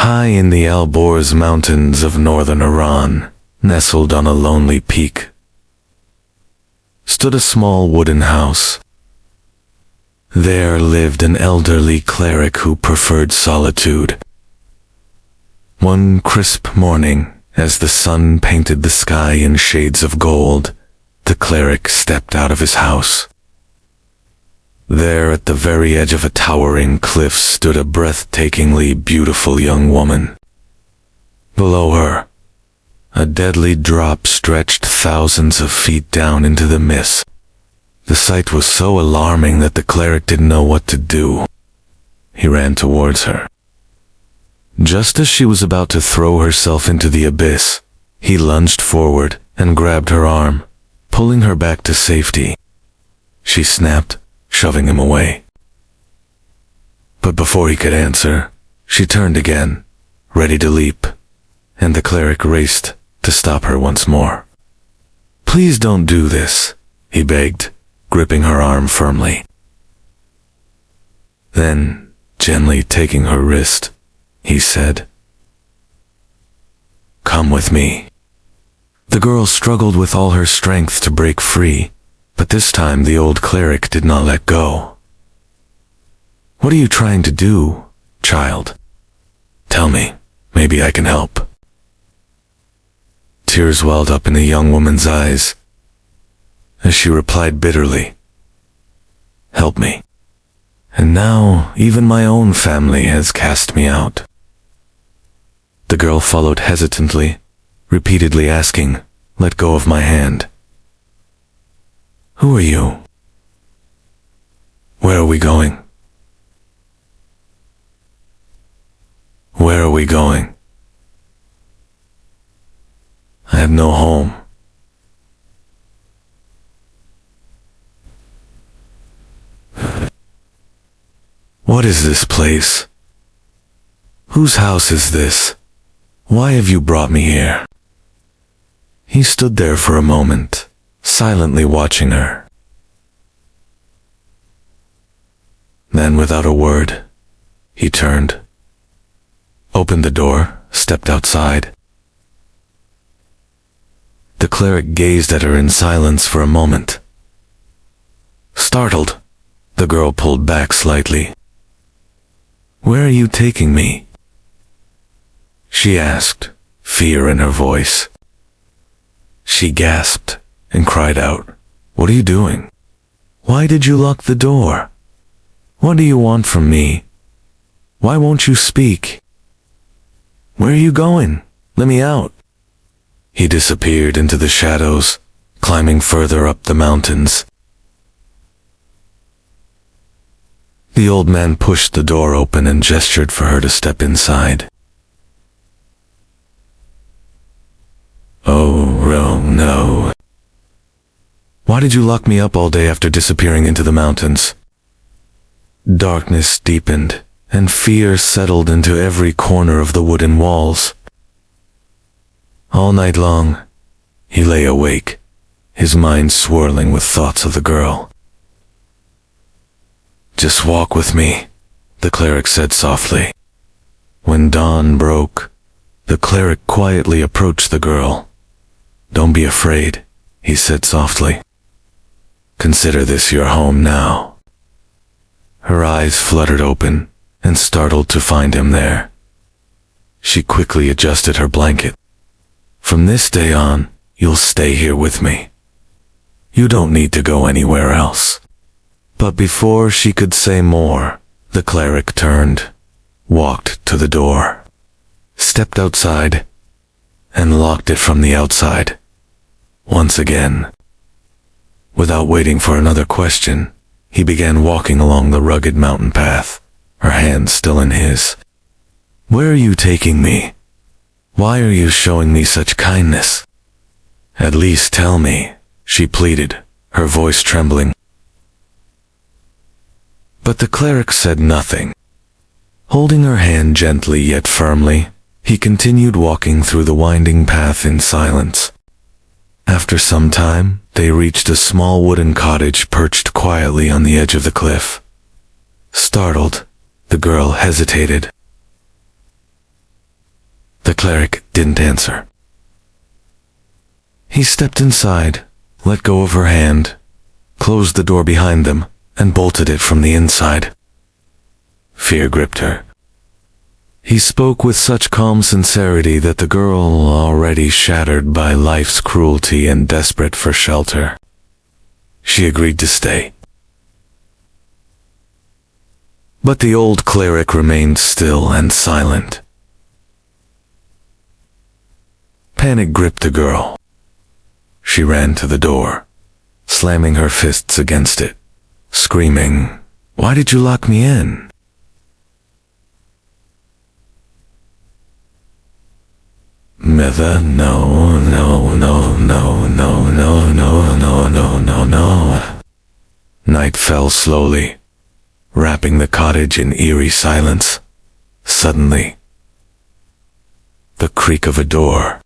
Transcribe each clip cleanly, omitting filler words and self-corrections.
High in the Alborz mountains of northern Iran, nestled on a lonely peak, stood a small wooden house. There lived an elderly cleric who preferred solitude. One crisp morning, as the sun painted the sky in shades of gold, the cleric stepped out of his house. There, at the very edge of a towering cliff, stood a breathtakingly beautiful young woman. Below her, a deadly drop stretched thousands of feet down into the mist. The sight was so alarming that the cleric didn't know what to do. He ran towards her. Just as she was about to throw herself into the abyss, he lunged forward and grabbed her arm, pulling her back to safety. She snapped, shoving him away. But before he could answer, she turned again, ready to leap, and the cleric raced to stop her once more. "Please don't do this," he begged, gripping her arm firmly. Then, gently taking her wrist, he said, "Come with me." The girl struggled with all her strength to break free, but this time the old cleric did not let go. "What are you trying to do, child? Tell me, maybe I can help." Tears welled up in the young woman's eyes as she replied bitterly, "Help me. And now even my own family has cast me out." The girl followed hesitantly, repeatedly asking, "Let go of my hand." "Who are you? Where are we going? Where are we going? I have no home." "What is this place? Whose house is this? Why have you brought me here?" He stood there for a moment, silently watching her. Then, without a word, he turned, opened the door, stepped outside. The cleric gazed at her in silence for a moment. Startled, the girl pulled back slightly. "Where are you taking me?" she asked, fear in her voice. She gasped and cried out, "What are you doing? Why did you lock the door? What do you want from me? Why won't you speak? Where are you going? Let me out." He disappeared into the shadows, climbing further up the mountains. The old man pushed the door open and gestured for her to step inside. "Oh, no. Why did you lock me up all day after disappearing into the mountains?" Darkness deepened, and fear settled into every corner of the wooden walls. All night long, he lay awake, his mind swirling with thoughts of the girl. "Just walk with me," the cleric said softly. When dawn broke, the cleric quietly approached the girl. "Don't be afraid," he said softly. "Consider this your home now." Her eyes fluttered open and startled to find him there. She quickly adjusted her blanket. "From this day on, you'll stay here with me. You don't need to go anywhere else." But before she could say more, the cleric turned, walked to the door, stepped outside, and locked it from the outside. Once again. Without waiting for another question, he began walking along the rugged mountain path, her hand still in his. "Where are you taking me? Why are you showing me such kindness? At least tell me," she pleaded, her voice trembling. But the cleric said nothing. Holding her hand gently yet firmly, he continued walking through the winding path in silence. After some time, they reached a small wooden cottage perched quietly on the edge of the cliff. Startled, the girl hesitated. The cleric didn't answer. He stepped inside, let go of her hand, closed the door behind them, and bolted it from the inside. Fear gripped her. He spoke with such calm sincerity that the girl, already shattered by life's cruelty and desperate for shelter, she agreed to stay. But the old cleric remained still and silent. Panic gripped the girl. She ran to the door, slamming her fists against it, screaming, "Why did you lock me in?" Mother, no, no, no, no, no, no, no, no, no, no, no. Night fell slowly, wrapping the cottage in eerie silence. Suddenly, the creak of a door.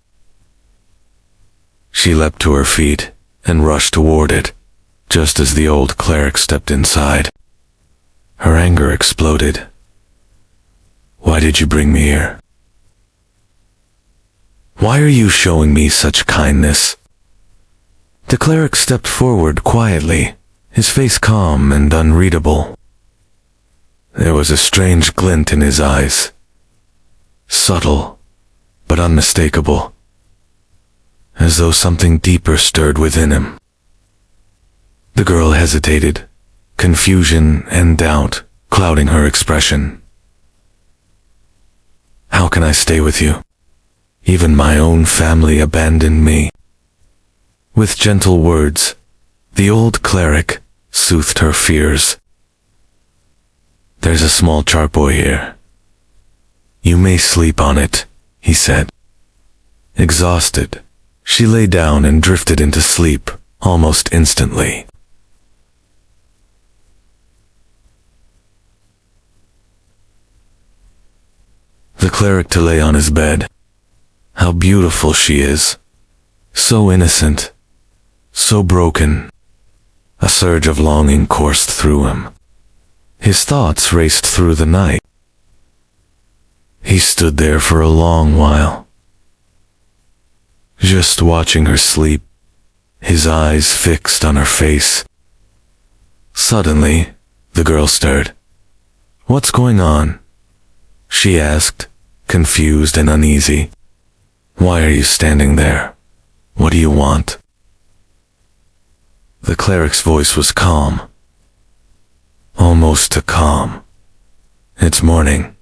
She leapt to her feet and rushed toward it, just as the old cleric stepped inside. Her anger exploded. "Why did you bring me here? Why are you showing me such kindness?" The cleric stepped forward quietly, his face calm and unreadable. There was a strange glint in his eyes, subtle but unmistakable, as though something deeper stirred within him. The girl hesitated, confusion and doubt clouding her expression. "How can I stay with you? Even my own family abandoned me." With gentle words, the old cleric soothed her fears. "There's a small charpoy here. You may sleep on it," he said. Exhausted, she lay down and drifted into sleep almost instantly. The cleric lay on his bed. How beautiful she is. So innocent. So broken. A surge of longing coursed through him. His thoughts raced through the night. He stood there for a long while, just watching her sleep, his eyes fixed on her face. Suddenly, the girl stirred. "What's going on?" she asked, confused and uneasy. "Why are you standing there? What do you want?" The cleric's voice was calm, almost too calm. "It's morning.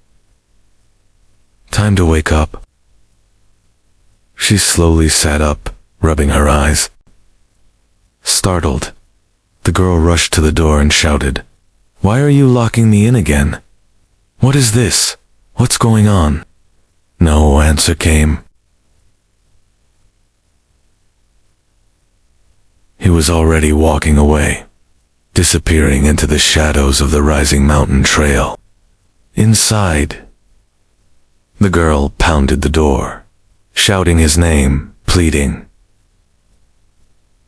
Time to wake up." She slowly sat up, rubbing her eyes. Startled, the girl rushed to the door and shouted, "Why are you locking me in again? What is this? What's going on?" No answer came. He was already walking away, disappearing into the shadows of the rising mountain trail. Inside, the girl pounded the door, shouting his name, pleading.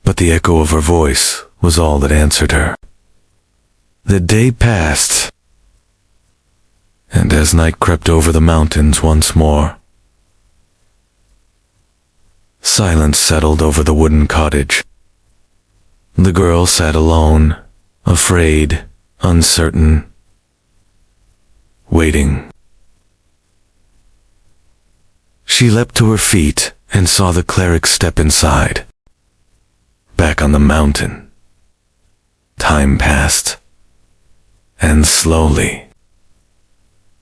But the echo of her voice was all that answered her. The day passed, and as night crept over the mountains once more, silence settled over the wooden cottage. The girl sat alone, afraid, uncertain, waiting. She leapt to her feet and saw the cleric step inside. Back on the mountain. Time passed, and slowly,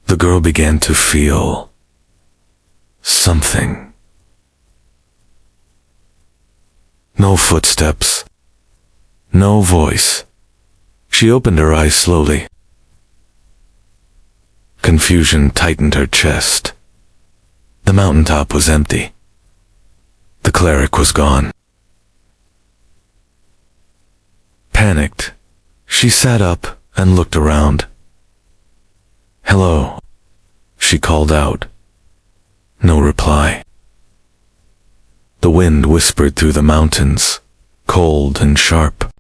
the girl began to feel something. No footsteps. No voice. She opened her eyes slowly. Confusion tightened her chest. The mountaintop was empty. The cleric was gone. Panicked, she sat up and looked around. "Hello," she called out. No reply. The wind whispered through the mountains, cold and sharp.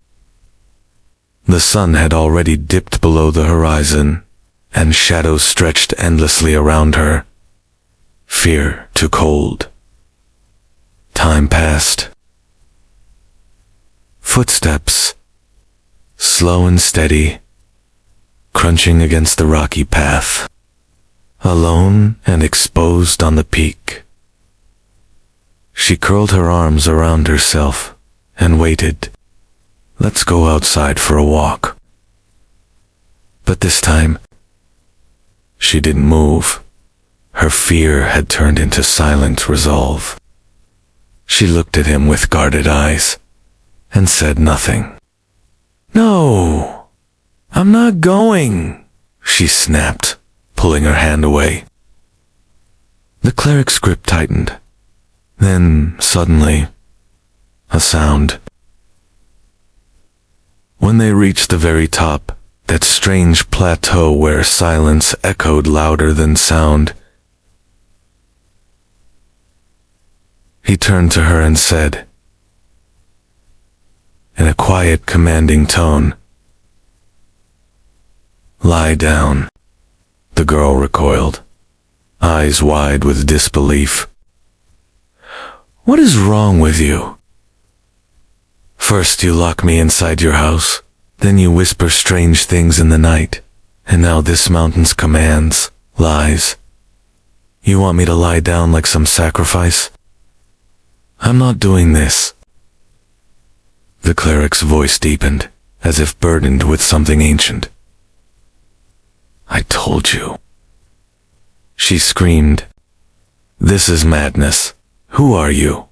The sun had already dipped below the horizon, and shadows stretched endlessly around her. Fear took hold. Time passed. Footsteps, slow and steady, crunching against the rocky path. Alone and exposed on the peak. She curled her arms around herself and waited. Let's go outside for a walk. But this time, she didn't move. Her fear had turned into silent resolve. She looked at him with guarded eyes and said nothing. "No, I'm not going," she snapped, pulling her hand away. The cleric's grip tightened. Then, suddenly, a sound. When they reached the very top, that strange plateau where silence echoed louder than sound, he turned to her and said, in a quiet, commanding tone, "Lie down." The girl recoiled, eyes wide with disbelief. "What is wrong with you? First you lock me inside your house, then you whisper strange things in the night, and now this mountain's commands, lies. You want me to lie down like some sacrifice? I'm not doing this." The cleric's voice deepened, as if burdened with something ancient. "I told you." She screamed. "This is madness. Who are you?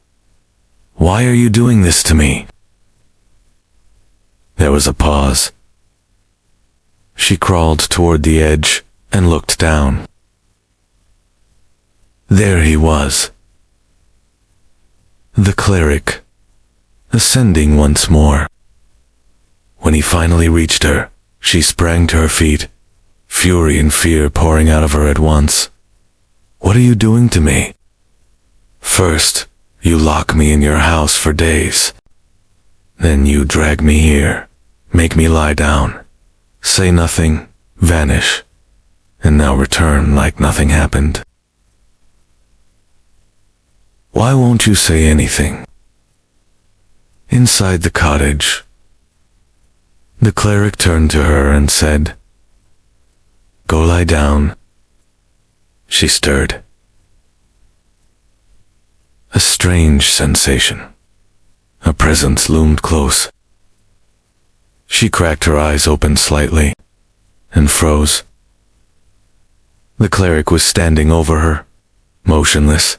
Why are you doing this to me?" There was a pause. She crawled toward the edge and looked down. There he was. The cleric, ascending once more. When he finally reached her, she sprang to her feet, fury and fear pouring out of her at once. "What are you doing to me? First, you lock me in your house for days. Then you drag me here, make me lie down, say nothing, vanish, and now return like nothing happened. Why won't you say anything?" Inside the cottage, the cleric turned to her and said, "Go lie down." She stirred. A strange sensation. A presence loomed close. She cracked her eyes open slightly and froze. The cleric was standing over her, motionless,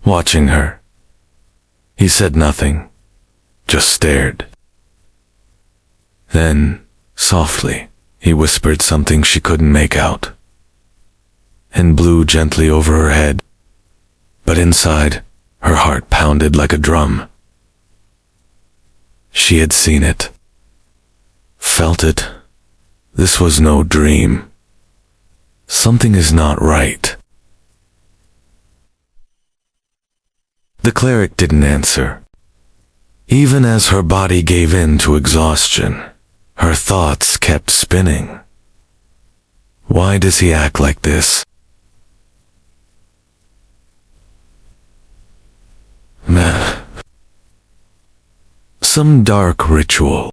watching her. He said nothing, just stared. Then, softly, he whispered something she couldn't make out, and blew gently over her head. But inside, her heart pounded like a drum. She had seen it, felt it. This was no dream. Something is not right. The cleric didn't answer. Even as her body gave in to exhaustion, her thoughts kept spinning. Why does he act like this? Some dark ritual.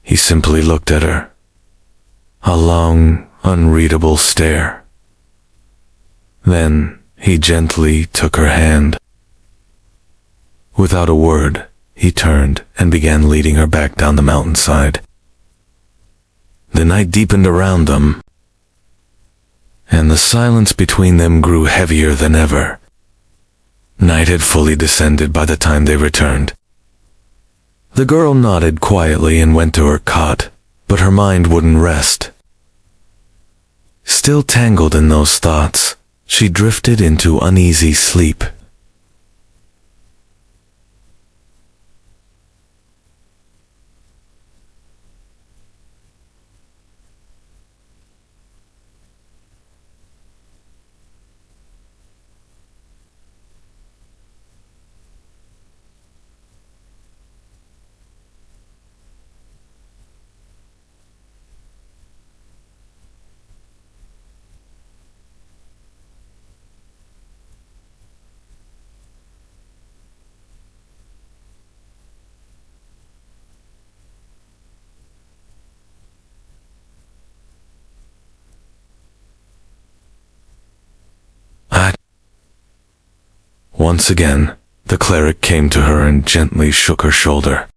He simply looked at her. A long, unreadable stare. Then he gently took her hand. Without a word, he turned and began leading her back down the mountainside. The night deepened around them, and the silence between them grew heavier than ever. Night had fully descended by the time they returned. The girl nodded quietly and went to her cot, but her mind wouldn't rest. Still tangled in those thoughts, she drifted into uneasy sleep. Once again, the cleric came to her and gently shook her shoulder.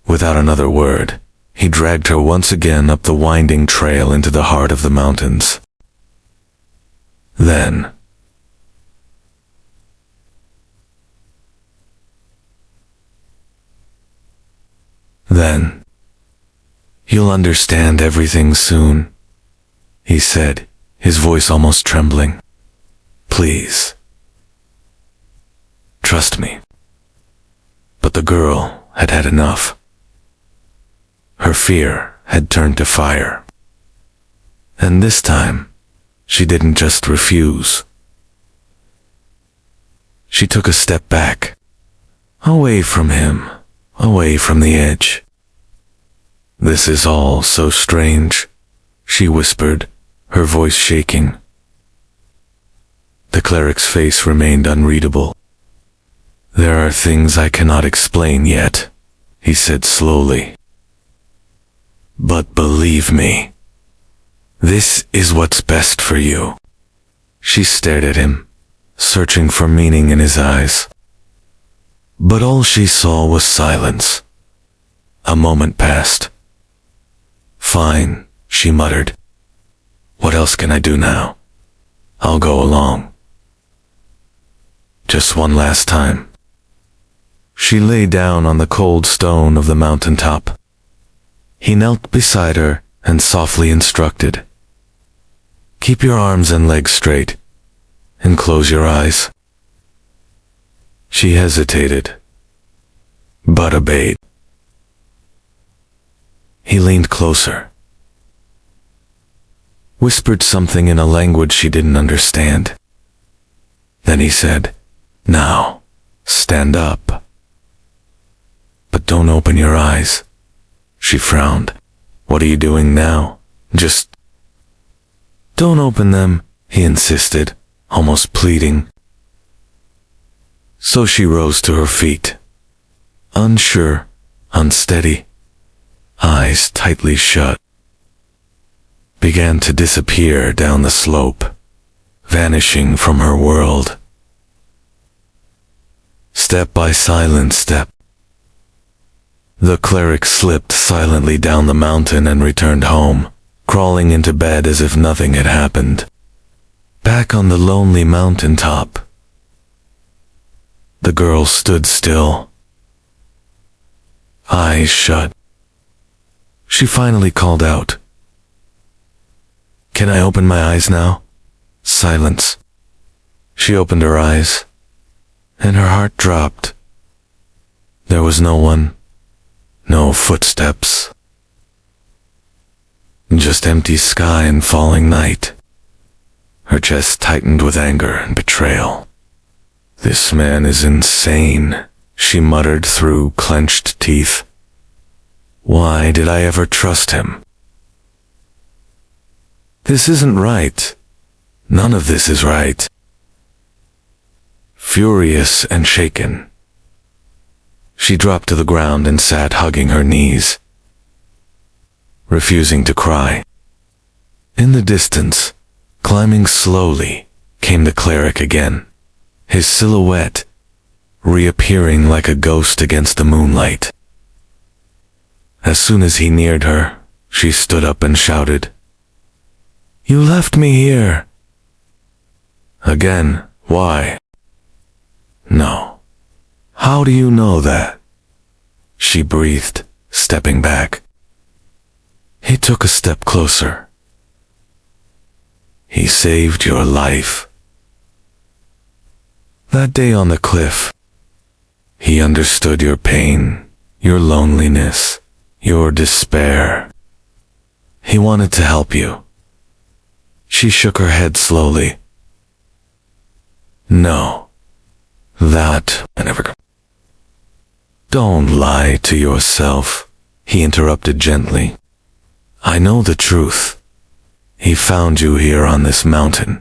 Without another word, he dragged her once again up the winding trail into the heart of the mountains. Then, "You'll understand everything soon," he said, his voice almost trembling. "Please, trust me." But the girl had had enough. Her fear had turned to fire. And this time, she didn't just refuse. She took a step back, away from him, away from the edge. "This is all so strange," she whispered, her voice shaking. The cleric's face remained unreadable. "There are things I cannot explain yet," he said slowly. "But believe me, this is what's best for you." She stared at him, searching for meaning in his eyes. But all she saw was silence. A moment passed. "Fine," she muttered. "What else can I do now? I'll go along. Just one last time." She lay down on the cold stone of the mountaintop. He knelt beside her and softly instructed, "Keep your arms and legs straight, and close your eyes." She hesitated, but obeyed. He leaned closer, whispered something in a language she didn't understand. Then he said, "Now, stand up. But don't open your eyes." She frowned. "What are you doing now?" "Just don't open them," he insisted, almost pleading. So she rose to her feet, unsure, unsteady, eyes tightly shut, began to disappear down the slope, vanishing from her world. Step by silent step, the cleric slipped silently down the mountain and returned home, crawling into bed as if nothing had happened. Back on the lonely mountain top, the girl stood still, eyes shut. She finally called out, "Can I open my eyes now?" Silence. She opened her eyes, and her heart dropped. There was no one. No footsteps. Just empty sky and falling night. Her chest tightened with anger and betrayal. "This man is insane," she muttered through clenched teeth. "Why did I ever trust him? This isn't right. None of this is right." Furious and shaken, she dropped to the ground and sat hugging her knees, refusing to cry. In the distance, climbing slowly, came the cleric again, his silhouette reappearing like a ghost against the moonlight. As soon as he neared her, she stood up and shouted, "You left me here." "Again, why?" "No. How do you know that?" she breathed, stepping back. He took a step closer. "He saved your life. That day on the cliff, he understood your pain, your loneliness, your despair. He wanted to help you." She shook her head slowly. "No, that I never." "Don't lie to yourself," he interrupted gently. "I know the truth. He found you here on this mountain.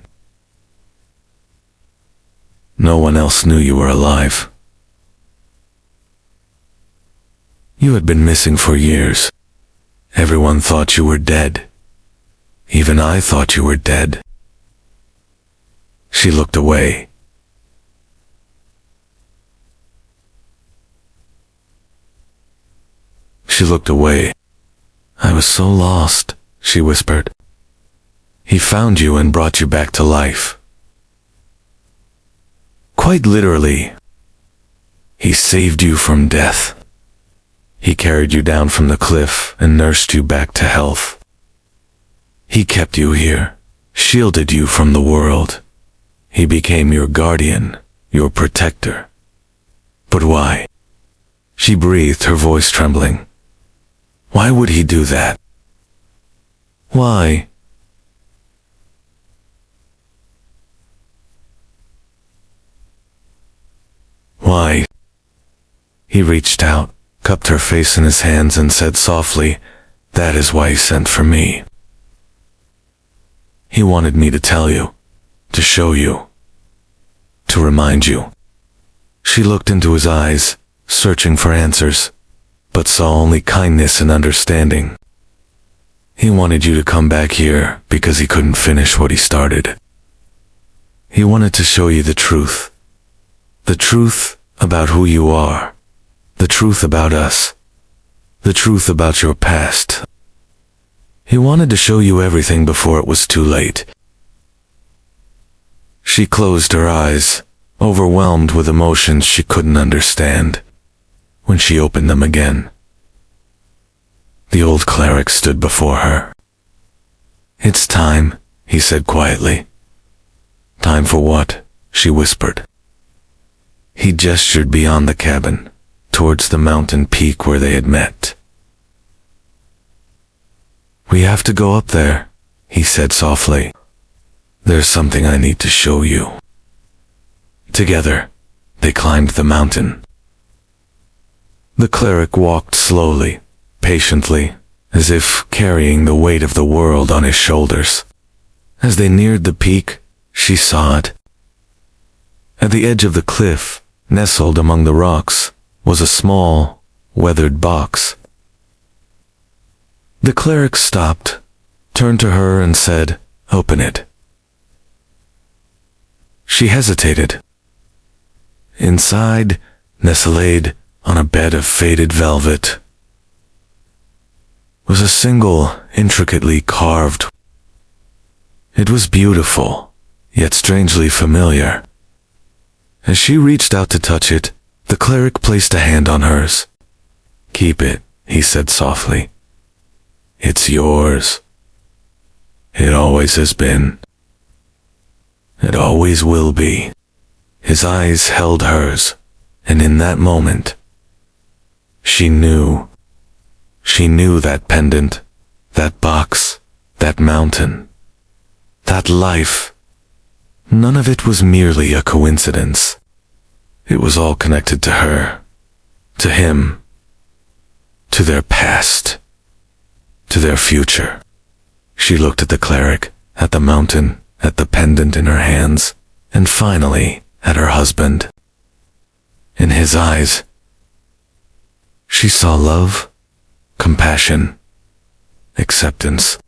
No one else knew you were alive. You had been missing for years. Everyone thought you were dead. Even I thought you were dead." She looked away, She looked away. "I was so lost," she whispered. "He found you and brought you back to life. Quite literally. He saved you from death. He carried you down from the cliff and nursed you back to health. He kept you here, shielded you from the world. He became your guardian, your protector. But why?" She breathed, her voice trembling. "Why would he do that? Why?" "Why?" He reached out, cupped her face in his hands, and said softly, "That is why he sent for me. He wanted me to tell you, to show you, to remind you." She looked into his eyes, searching for answers, but saw only kindness and understanding. "He wanted you to come back here because he couldn't finish what he started. He wanted to show you the truth about who you are, the truth about us, the truth about your past. He wanted to show you everything before it was too late." She closed her eyes, overwhelmed with emotions she couldn't understand. When she opened them again, the old cleric stood before her. "It's time," he said quietly. "Time for what?" she whispered. He gestured beyond the cabin, towards the mountain peak where they had met. "We have to go up there," he said softly. "There's something I need to show you." Together, they climbed the mountain. The cleric walked slowly, patiently, as if carrying the weight of the world on his shoulders. As they neared the peak, she saw it. At the edge of the cliff, nestled among the rocks, was a small, weathered box. The cleric stopped, turned to her and said, "Open it." She hesitated. Inside, nestled on a bed of faded velvet, was a single, intricately carved. It was beautiful, yet strangely familiar. As she reached out to touch it, the cleric placed a hand on hers. "Keep it," he said softly. "It's yours. It always has been. It always will be." His eyes held hers, and in that moment, she knew that pendant, that box, that mountain, that life. None of it was merely a coincidence. It was all connected to her, to him, to their past, to their future. She looked at the cleric, at the mountain, at the pendant in her hands, and finally at her husband. In his eyes, she saw love, compassion, acceptance.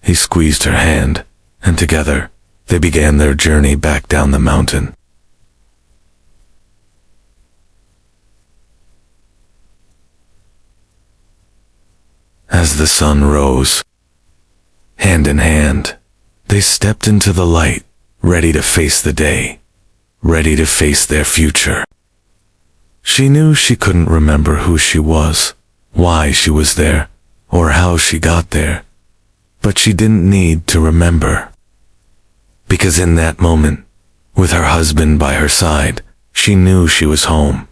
He squeezed her hand, and together they began their journey back down the mountain. As the sun rose, hand in hand, they stepped into the light, ready to face the day, ready to face their future. She knew she couldn't remember who she was, why she was there, or how she got there, but she didn't need to remember. Because in that moment, with her husband by her side, she knew she was home.